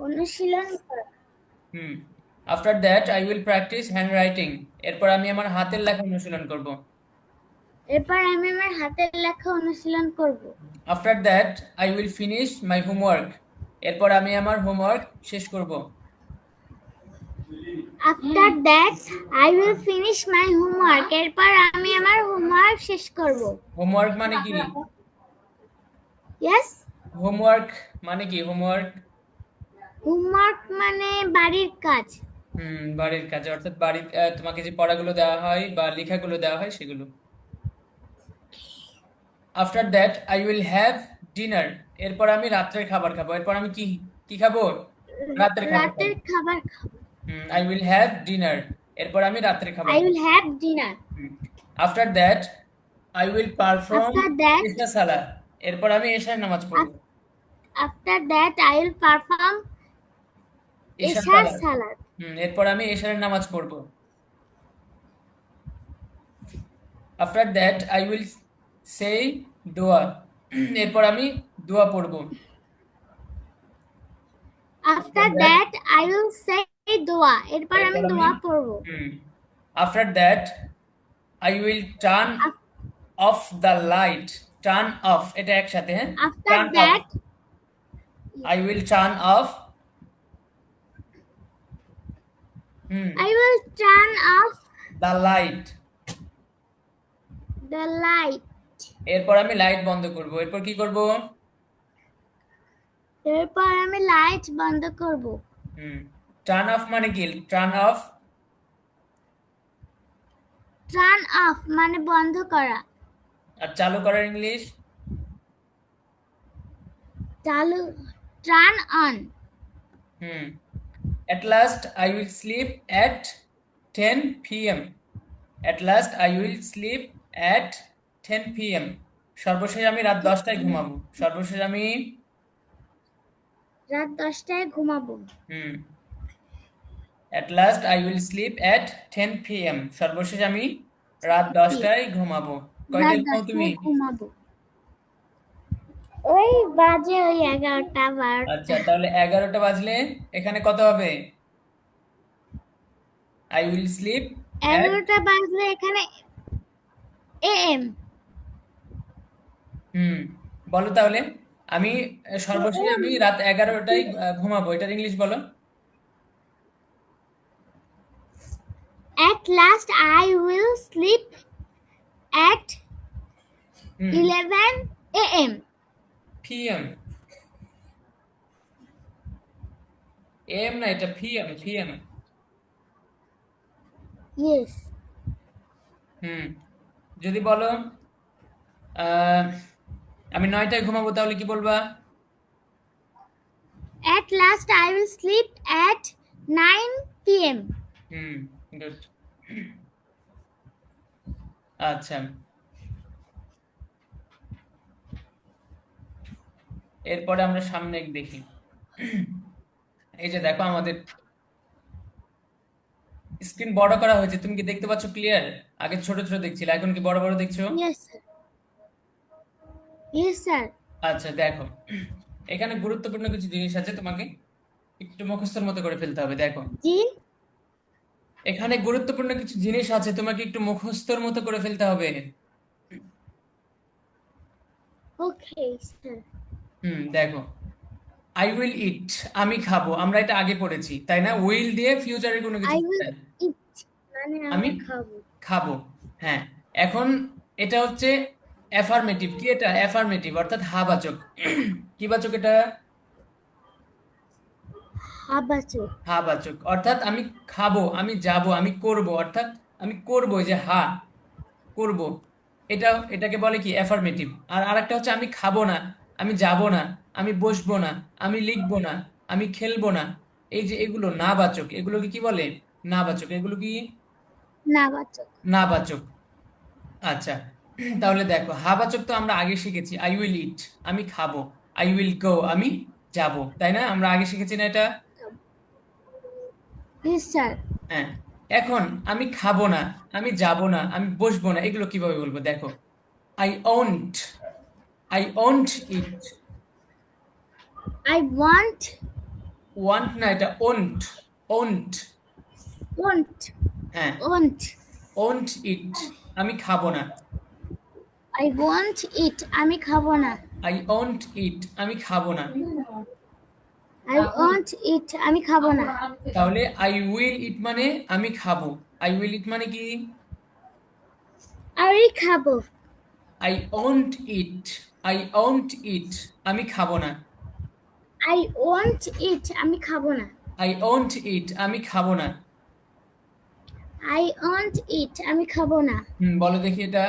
অনুশীলন করা। হুম। After that I will practice handwriting. এরপর আমি আমার হাতের লেখা অনুশীলন করব। এরপর আমি আমার হাতের লেখা অনুশীলন করব। After that I will finish my homework. এরপর আমি আমার হোমওয়ার্ক শেষ করব। After that I will finish my homework. এরপর আমি আমার হোমওয়ার্ক শেষ করব। হোমওয়ার্ক মানে কি? ইয়েস। হোমওয়ার্ক মানে কি? হোমওয়ার্ক হোমওয়ার্ক মানে বাড়ির কাজ। বাড়ির কাজ, অর্থাৎ বাড়ির তোমাকে যে পড়াগুলো দেওয়া হয় বা লেখাগুলো দেওয়া হয় সেগুলো। After that I will have dinner. এরপর আমি রাত্রের খাবার খাবো। এরপর আমি কি কি খাবো? রাতের খাবার খাবো। রাতের খাবার খাবো। I will have dinner. এরপর আমি রাত্রে খাবার আই উইল খাবো। Have dinner. After that I will perform after that ইশা সালাহ। এরপর আমি এশার নামাজ পড়বো। After that I will perform এশার এশার সালাত। সালাত। এরপর আমি এশারের নামাজ পড়বো। আফটার দ্যাট আই উইল সেই দোয়া। এরপর আমি দোয়া পড়বো। After after that that I will say দোয়া। এরপর আমি এরপর আমি দোয়া পড়ব। After that I will turn off the light. Turn off এটা একসাথে, হ্যাঁ। After turn off. That I will turn off. Hmm I will turn off the light. the light. এরপর আমি লাইট বন্ধ করব। এরপর কি করব? এরপর আমি লাইট বন্ধ করব। হুম টার্ন অফ মানে কি? Turn off. Turn off মানে বন্ধ করা। আর চালু করার ইংলিশ? চালু turn on. Hmm At last I will sleep at 10 p.m. At last I will sleep at 10 p.m. সর্বশেষ আমি রাত 10টায় ঘুমাবো। সর্বশেষ আমি রাত 10টায় ঘুমাবো। হুম At last I will sleep at 10 p.m. সর্বশেষ আমি রাত 10টায় ঘুমাবো। রাত কয়টায় ঘুমাও তুমি? 10টায় ঘুমাবো। ওই বাজে ওই 11টা 12টা। আচ্ছা, তাহলে 11টা বাজলে এখানে কত হবে? I will sleep at 11টা বাজলে এখানে AM। হুম বলো তাহলে। আমি সর্বশেষ আমি রাত 11টায় ঘুমাবো, এটার ইংলিশ বলো। At last I will sleep at hmm 11 AM. PM. M না, এটা পিএম পিএম। Yes. হুম যদি বলো আহ, আমি 9টায় ঘুমাবো, তাহলে কি বলবা? At last I will sleep at 9 p.m. Hmm good. আচ্ছা, এরপরে আমরা সামনে দেখি। এই যে দেখো, আমাদের স্ক্রিন বড় করা হয়েছে, তুমি কি দেখতে পাচ্ছ ক্লিয়ার? আগে ছোট ছোট দেখছিলে, এখন কি বড় বড় দেখছো? Yes, sir. Yes, sir. আচ্ছা দেখো, এখানে গুরুত্বপূর্ণ কিছু জিনিস আছে, তোমাকে একটু মুখস্থের মতো করে ফেলতে হবে। দেখো, G. এখানে গুরুত্বপূর্ণ কিছু জিনিস আছে, তোমাকে একটু মুখস্থর মতো করে ফেলতে হবে। Okay, sir. দেখো, আই উইল ইট, আমি খাবো। আমরা এটা আগে পড়েছি, তাই না? উইল দিয়ে ফিউচারের কোনো কিছু I will বোঝায়। eat. মানে আমি আমি খাবো। খাবো, হ্যাঁ। এখন এটা হচ্ছে অ্যাফার্মেটিভ। কি এটা? অ্যাফার্মেটিভ, অর্থাৎ হা বাচক। কি বাচক এটা? হাবাচক। হা বাচক, অর্থাৎ আমি খাবো, আমি যাব, আমি করব, অর্থাৎ আমি করব, এই যে হা, করব। এটা এটাকে বলে কি? অ্যাফার্মেটিভ। আর আরেকটা হচ্ছে আমি খাবো না, আমি যাব না, আমি বসবো না, আমি লিখবো না, আমি খেলবো না। এই যে এগুলো না বাচক, এগুলোকে কি বলে? না বাচক। এগুলো কি? নাবাচক। না বাচক। আচ্ছা, তাহলে দেখো, হা বাচক তো আমরা আগে শিখেছি। আই উইল ইট, আমি খাবো। আই উইল গো, আমি যাব, তাই না? আমরা আগে শিখেছি না এটা? Yes, sir. হ্যাঁ। এখন আমি খাবো না, আমি যাব না, আমি বসবো না, এগুলো কিভাবে বলবো? দেখো, I won't, I won't it. I want want না, এটা ওন্ট। ওন্ট। won't হ্যাঁ, won't ওন্ট ইট, আমি খাবো না। I won't eat আমি খাবো না আই ওন্ট ইট, আমি খাবো না। I won't eat আমি খাবো না তাহলে আই উইল ইট মানে আমি খাবো। আই উইল ইট মানে কি? আমি খাবো I won't eat, I won't eat, আমি খাবো না। I won't eat আমি খাবো না আই ওন্ট ইট, আমি খাবো না। I won't eat আমি খাবো না বলো দেখি এটা।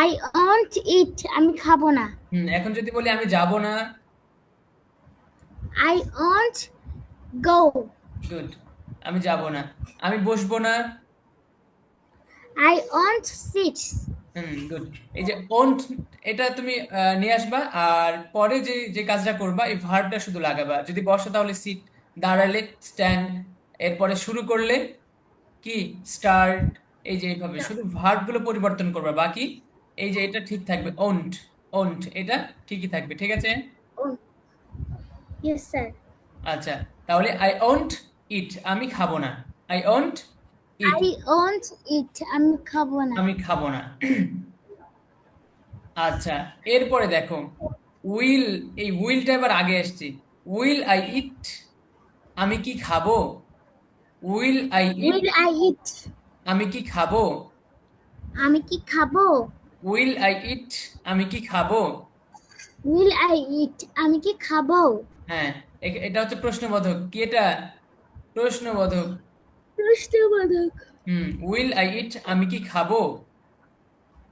I won't eat আমি খাবো না এখন যদি বলি আমি যাব না। I won't go গুড, আমি যাব না। আমি বসবো না। I won't sit good. এই যে ওন্ট, এটা তুমি নিয়ে আসবা, আর পরে যে যে কাজটা করবা এই ভার্বটা শুধু লাগাবা। যদি বসো তাহলে সিট, দাঁড়ালে স্ট্যান্ড, এরপরে শুরু করলে কি স্টার্ট। এই যে এইভাবে শুধু ভার্ব গুলো পরিবর্তন করবা, বাকি এই যে এটা ঠিক থাকবে। ওন্ট, ওন্ট এটা ঠিকই থাকবে, ঠিক আছে। oh yes sir আচ্ছা, তাহলে আই ওন্ট ইট, আমি খাবো না। I won't it, I won't eat আমি খাবো না আমি খাবো না। আচ্ছা, এরপরে দেখো উইল, এই উইলটা এবার আগে আসছে। উইল আই ইট, আমি কি খাবো। Will I it, Will I eat আমি কি খাবো। আমি কি খাবো উইল আই ইট, আমি কি খাবো। Will I eat আমি কি খাবো হ্যাঁ, এটা হচ্ছে প্রশ্নবোধক। কি এটা? প্রশ্নবোধক। প্রশ্নবোধক উইল আই ইট, আমি কি খাবো।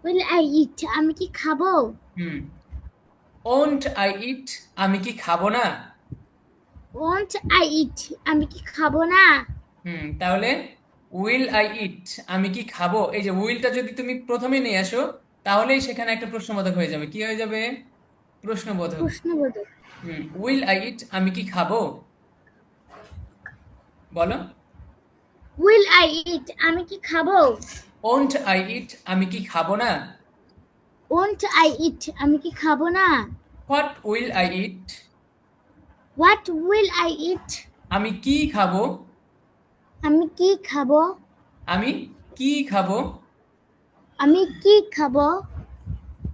Will I eat আমি কি খাবো হুম, ওন্ট আই ইট, আমি কি খাবো না। Won't I eat আমি কি খাবো না তাহলে উইল আই ইট, আমি কি খাবো, এই যে উইলটা যদি তুমি প্রথমে নিয়ে আসো তাহলেই সেখানে একটা প্রশ্নবোধক হয়ে যাবে। কি হয়ে যাবে? প্রশ্নবোধক। প্রশ্নবোধক উইল আই ইট, আমি কি খাবো। বলো। Will I eat আমি কি খাবো ওন্ট আই ইট, আমি কি খাবো না। Won't I eat আমি কি খাবো না what will I it, What will I eat আমি কি খাবো। আমি কি খাবো আমি কি খাবো। আমি কি খাবো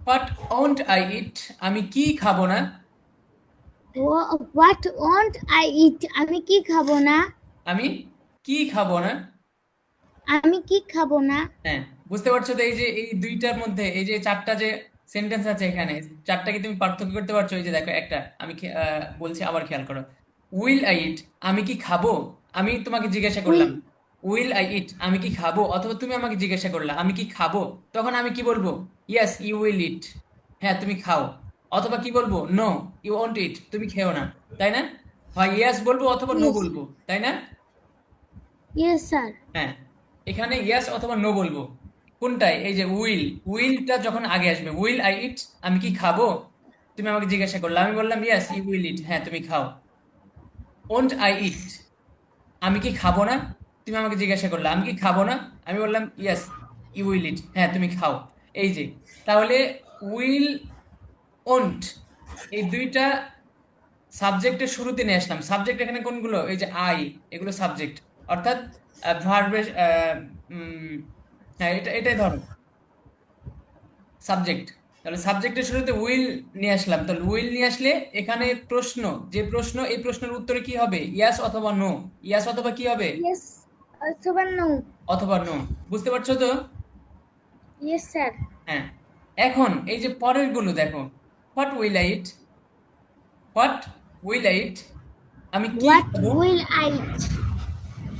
হোয়াট ওন্ট আই ইট, আমি কি খাবো না। What won't I eat আমি কি খাবো না আমি কি খাবো না। আমি কি খাবো না হ্যাঁ, বুঝতে পারছো তো? এই যে এই দুইটার মধ্যে এই যে চারটা যে সেন্টেন্স আছে এখানে, চারটা কি তুমি পার্থক্য করতে পারছো? এই যে দেখো, একটা আমি বলছি, আবার খেয়াল করো। উইল আই ইট, আমি কি খাবো। আমি তোমাকে জিজ্ঞাসা করলাম Will উইল আই ইট, আমি কি খাবো, অথবা তুমি আমাকে জিজ্ঞাসা করলা আমি কি খাবো, তখন আমি কি বলবো? ইয়েস ইউ উইল ইট, হ্যাঁ তুমি খাও। অথবা কি বলবো? নো ইউ ওন্ট ইট, তুমি খেও না। তাই না? হয় ইয়েস বলবো অথবা নো yes বলবো, তাই না? yes sir হ্যাঁ, এখানে ইয়েস অথবা নো বলবো। কোনটাই? এই যে উইল, উইলটা যখন আগে আসবে, উইল আই ইট, আমি কি খাবো, তুমি আমাকে জিজ্ঞাসা করলে, আমি বললাম ইয়েস ইউ উইল ইট, হ্যাঁ তুমি খাও। ওন্ট আই ইট, আমি কি খাবো না, তুমি আমাকে জিজ্ঞাসা করলে, আমি কি খাবো না, আমি বললাম ইয়েস ইউ উইল ইট, হ্যাঁ তুমি খাও। এই যে, তাহলে উইল, ওন্ট, এই দুইটা সাবজেক্টের শুরুতে নিয়ে আসলাম। সাবজেক্ট এখানে কোনগুলো? এই যে আই, এগুলো সাবজেক্ট, অর্থাৎ ভার্বের, হ্যাঁ এটাই ধরো সাবজেক্ট। তাহলে সাবজেক্টের শুরুতে উইল নিয়ে আসলাম, তাহলে উইল নিয়ে আসলে এখানে প্রশ্ন, যে প্রশ্ন, এই প্রশ্নের উত্তরে কি হবে? ইয়াস অথবা নো। ইয়াস অথবা কি হবে? yes অথবা no অথবা নো। বুঝতে পারছো তো? yes sir হ্যাঁ, এখন এই যে পরের গুলো দেখো। What will I eat, what will I ইট, আমি কি What খাবো। will I eat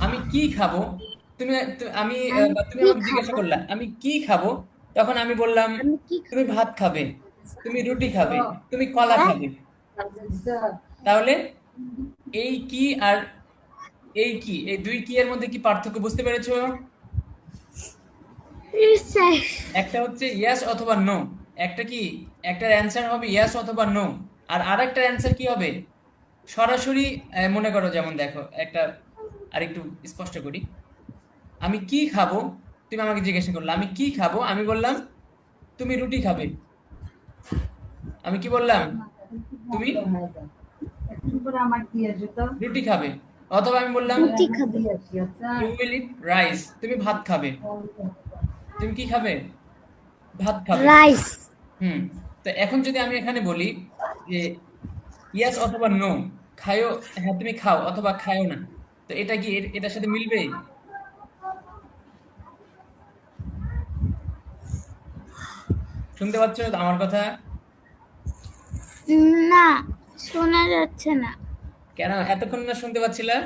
আমি কি খাবো, তুমি আমি আমি বা তুমি কি আমাকে জিজ্ঞাসা খাবো করলা আমি কি খাবো, তখন আমি বললাম আমি কি তুমি খাবো ভাত খাবে, তুমি রুটি খাবে, তুমি কলা হ্যাঁ খাবে। তাহলে এই কি আর এই কি, এই দুই কি এর মধ্যে কি পার্থক্য বুঝতে পেরেছো? yes sir একটা হচ্ছে ইয়েস অথবা নো, একটা কি, একটা অ্যান্সার হবে ইয়েস অথবা নো, আর আরেকটা অ্যান্সার কি হবে? সরাসরি। মনে করো, যেমন দেখো একটা, আরেকটু স্পষ্ট করি। আমি কি খাবো, তুমি আমাকে জিজ্ঞাসা করলে আমি কি খাবো, আমি বললাম তুমি রুটি খাবে। আমি কি বললাম? তুমি রুটি খাবে। অথবা আমি বললাম রুটি খাবে। ইউ উইল ইট রাইস, তুমি ভাত খাবে। তুমি কি খাবে? ভাত খাবে। রাইস। হুম। তো এখন যদি আমি এখানে বলি যে ইয়েস অথবা নো, খায়ো, হ্যাঁ তুমি খাও অথবা খায়ো না, তো এটা কি এটার সাথে মিলবে? শুনতে পাচ্ছ তো আমার কথা? না, শোনা যাচ্ছে না। কেন এতক্ষণ না শুনতে পাচ্ছিলা?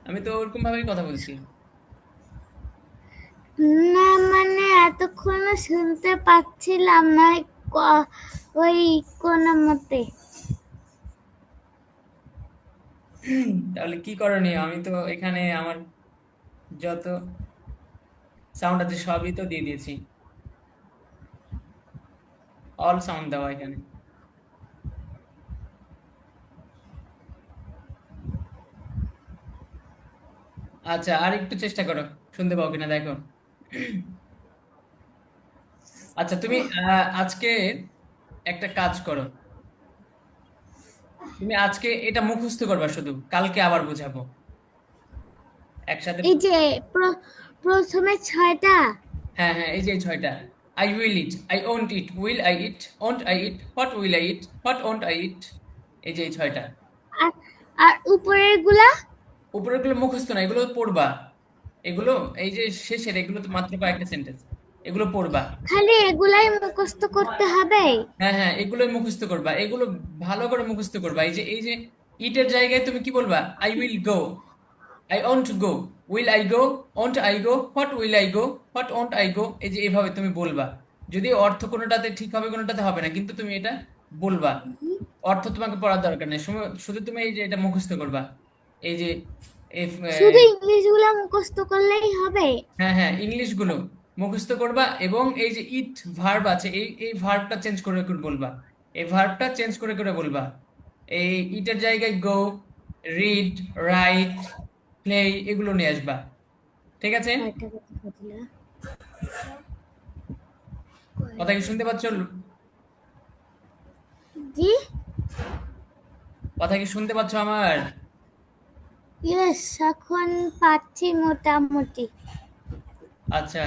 আমি তো ওরকম ভাবেই কথা বলছি। না মানে এতক্ষণ শুনতে পাচ্ছিলাম না, ওই কোন মতে। তাহলে কি করণীয়? আমি তো এখানে আমার যত সাউন্ড আছে সবই তো দিয়ে দিয়েছি, অল সাউন্ড দেওয়া এখানে। আচ্ছা, আর একটু চেষ্টা করো, শুনতে পাও কিনা দেখো। আচ্ছা, তুমি আজকে একটা কাজ করো। তুমি আজকে এটা মুখস্থ করবা, শুধু কালকে আবার বুঝাবো একসাথে। এই যে প্রথমে 6টা। হ্যাঁ হ্যাঁ, এই যে এই ছয়টা। I will eat, I won't eat, will I eat, won't I eat, what will I eat, what won't I ইট, এই যে এই ছয়টা। আর আর উপরের গুলা উপরের গুলো মুখস্থ না, এগুলো পড়বা। এগুলো এই যে শেষের এগুলো তো মাত্র কয়েকটা সেন্টেন্স, এগুলো পড়বা। খালি এগুলাই মুখস্থ করতে হবে? হ্যাঁ হ্যাঁ, এগুলোই মুখস্থ করবা, এগুলো ভালো করে মুখস্থ করবা। এই যে ইটের জায়গায় তুমি কি বলবা? I will go, I won't go, will I go, won't I go, what will I go, what won't I গো, এই যে এভাবে তুমি বলবা। যদি অর্থ কোনোটাতে ঠিক হবে কোনোটাতে হবে না, কিন্তু তুমি এটা বলবা। অর্থ তোমাকে পড়ার দরকার নেই, শুধু তুমি এই যে এটা মুখস্থ করবা। এই যে if, শুধু ইংলিশ গুলা মুখস্থ করলেই হবে? হ্যাঁ হ্যাঁ, ইংলিশ গুলো মুখস্থ করবা, এবং এই যে ইট ভার্ব আছে, এই এই ভার্বটা চেঞ্জ করে করে বলবা। এই ভার্বটা চেঞ্জ করে করে বলবা। এই ইটের জায়গায় গো, রিড, রাইট, প্লে এগুলো নিয়ে আসবা। ঠিক আছে? কয়টা কথা বললা? কথা কি শুনতে পাচ্ছ? জি। কথা কি শুনতে পাচ্ছ আমার? ইয়েস, এখন পাচ্ছি মোটামুটি। আচ্ছা,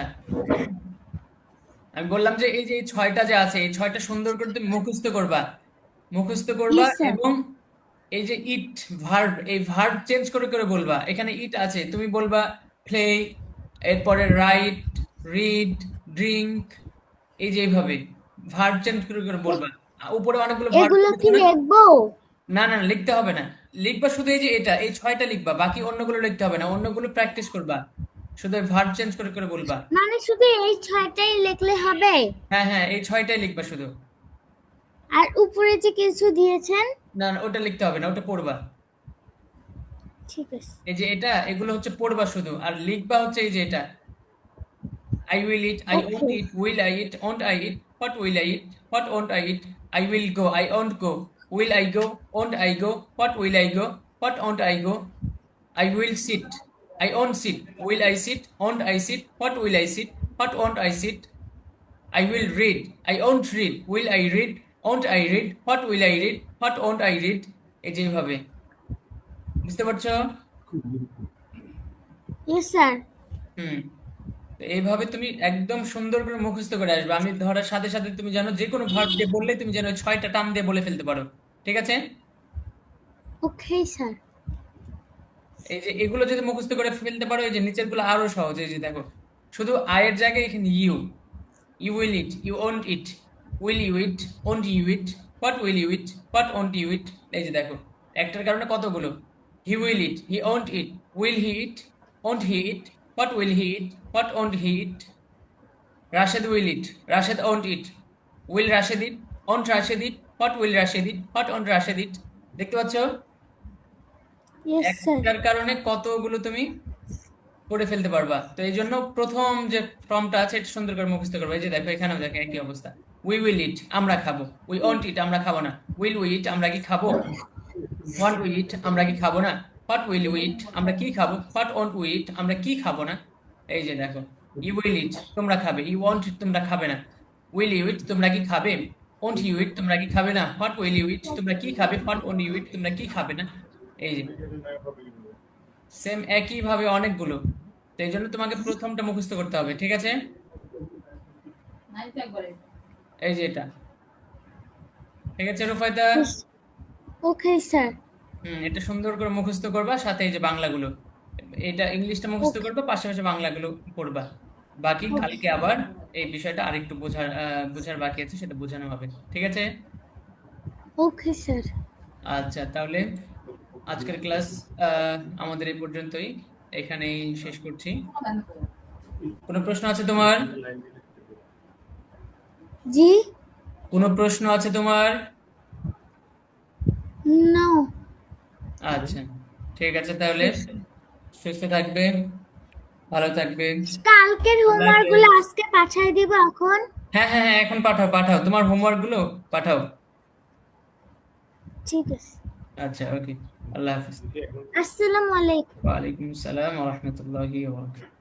আমি বললাম যে এই যে এই ছয়টা যে আছে, এই ছয়টা সুন্দর করে তুমি মুখস্থ করবা। মুখস্থ করবা, ইয়েস স্যার। এবং এই যে ইট ভার্ব, এই ভার্ব চেঞ্জ করে করে বলবা। এখানে ইট আছে, তুমি বলবা প্লে, এরপরে রাইট, রিড, ড্রিঙ্ক, এই যে এইভাবে ভার্ব চেঞ্জ করে করে বলবা। উপরে অনেকগুলো ভার্ব এগুলো করেছো কি না? লিখবো? না না না, লিখতে হবে না। লিখবা শুধু এই যে এটা, এই ছয়টা লিখবা, বাকি অন্যগুলো লিখতে হবে না, অন্যগুলো প্র্যাকটিস করবা। শুধু ভার্ব চেঞ্জ করে করে বলবা। মানে শুধু এই 6টাই লিখলে হবে? হ্যাঁ হ্যাঁ, এই ছয়টাই লিখবা শুধু। আর উপরে যে কিছু দিয়েছেন? না না, ওটা লিখতে হবে না, ওটা পড়বা। ঠিক আছে। এই যে এটা, এগুলো হচ্ছে পড়বা শুধু, আর লিখবা হচ্ছে এই যে এটা। I will eat, I won't okay. Eat, will I eat, won't I eat, what will I eat, what won't I eat, I will go, I won't go, will I go, won't I go, what will I go, what won't I go, I will sit, I won't sit, will I sit, won't I sit, what will I sit, what won't I sit, I will read, I won't read, will I read, won't I read, what will I read, what won't I read, এই যেভাবে। বুঝতে পারছো? Yes sir. হুম। তো এইভাবে তুমি একদম সুন্দর করে মুখস্থ করে আসবে। আমি ধরার সাথে সাথে তুমি জানো, যে কোনো ভার্ব দিয়ে বললে তুমি যেন ওই ছয়টা টার্ম দিয়ে বলে ফেলতে পারো। ঠিক আছে? Okay sir. এই যে এগুলো যদি মুখস্থ করে ফেলতে পারো, এই যে নিচের গুলো আরো সহজ। এই যে দেখো, শুধু আয়ের জায়গায় এখানে you, you will eat, you won't eat, will you eat, won't you eat, what will you eat, what won't you eat, এই যে দেখো, একটার কারণে কতগুলো। He will eat, he won't eat, will he eat, won't he eat, what will he eat, what won't he eat, Rashed will eat, Rashed won't eat, will Rashed eat, won't Rashed eat, what will Rashed eat, what won't Rashed ইট। দেখতে পাচ্ছ? Yes sir. একটার কারণে কতগুলো তুমি পড়ে ফেলতে পারবা। তো এই জন্য প্রথম যে ফর্মটা আছে এটা সুন্দর করে মুখস্থ করবে। এই যে দেখো, এখানেও দেখো একই অবস্থা। উই উইল ইট, আমরা খাবো। উই ওন্ট ইট, আমরা খাবো না। উইল উই ইট, আমরা কি খাবো? ওয়ান্ট উই ইট, আমরা কি খাবো না? হোয়াট উইল উই ইট, আমরা কি খাবো? হোয়াট ওন্ট উই ইট, আমরা কি খাবো না। এই যে দেখো, ইউ উইল ইট, তোমরা খাবে। ইউ ওয়ান্ট ইট, তোমরা খাবে না। উইল ইউ ইট, তোমরা কি খাবে? ওন্ট ইউ ইট, তোমরা কি খাবে না? হোয়াট উইল ইউ ইট, তোমরা কি খাবে? হোয়াট ওন্ট ইউ ইট, তোমরা কি খাবে না? এই যে সেম একই ভাবে অনেকগুলো, তো এই জন্য তোমাকে প্রথমটা মুখস্থ করতে হবে, ঠিক আছে? এই যে এটা, ঠিক আছে রুফায়দা? Okay sir. এটা সুন্দর করে মুখস্থ করবা, সাথে এই যে বাংলাগুলো, এটা ইংলিশটা মুখস্থ ওকে করবা, পাশাপাশি বাংলাগুলো পড়বা। বাকি ওকে কালকে আবার এই বিষয়টা আরেকটু বোঝার বাকি আছে, সেটা বোঝানো হবে, ঠিক আছে? Okay sir. আচ্ছা, তাহলে আজকের ক্লাস আমাদের এই পর্যন্তই, এখানেই শেষ করছি। কোনো প্রশ্ন আছে তোমার? জি। কোনো প্রশ্ন আছে তোমার? নো। আচ্ছা, ঠিক আছে তাহলে, সুস্থ থাকবে, ভালো থাকবে। কালকের আল্লাহ হোমওয়ার্ক গুলো হাফেজ। আজকে পাঠিয়ে দিব এখন। হ্যাঁ হ্যাঁ হ্যাঁ, এখন পাঠাও পাঠাও, তোমার হোমওয়ার্ক গুলো পাঠাও। ঠিক আছে। আচ্ছা, ওকে। আল্লাহ হাফেজ। আসসালামু আলাইকুম। ওয়ালাইকুম আসসালাম ওয়া রাহমাতুল্লাহি ওয়া বারাকাতুহু।